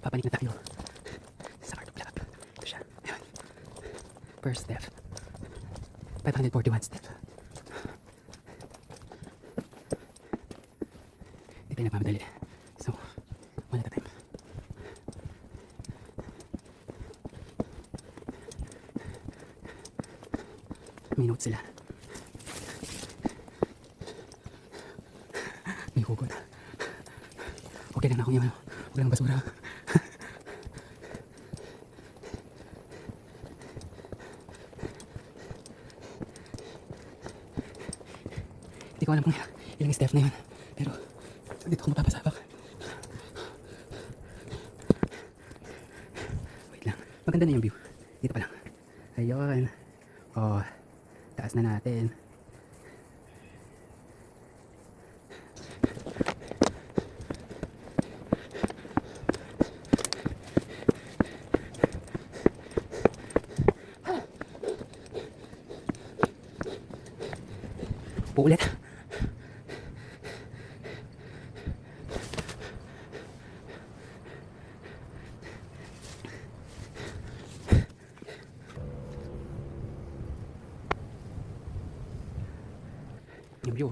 Papanik na tayo sa Art of Love. Ito siya. Ayun. First step. 541 step. Hindi tayo nagmamadali. So, one at a time. May notes sila. May hugot. Okay lang na akong yung ano. Huwag lang basura. Hindi ko alam kung ilang step na yun. Pero dito ako mapapasabak. Wait lang. Maganda na yung view. Dito pa lang. Ayun. Oh, taas na natin. Uulit. Yung view.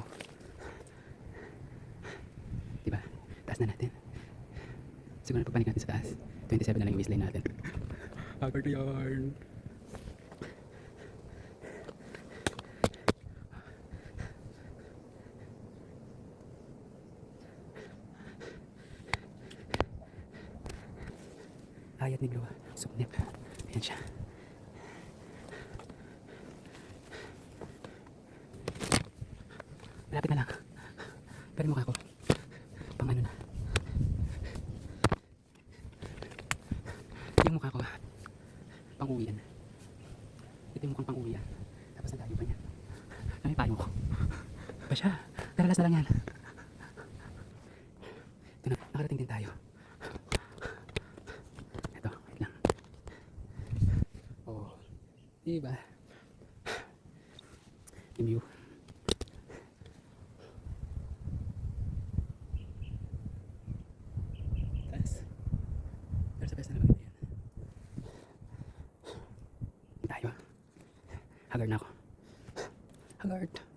Diba? Taas na natin. Siguro pagpanik natin sa taas. 27 na lang yung baseline natin. Agad yarn. Ayat ni Blue. Sumnip. Ayan siya. Malapit na lang. Pero mukha ko. Pang ano na. Yung mukha ko. Pang uwian. Ito yung mukhang pang uwian. Tapos ang layo pa niya. Ano yung payo ko? Ba siya? Daralas na lang yan. Ito na. Nakarating din tayo. Ito. Wait lang. Oh. Diba? Yung view. Pero sa best na naman yan. Tayo. Haggard na ako. Haggard.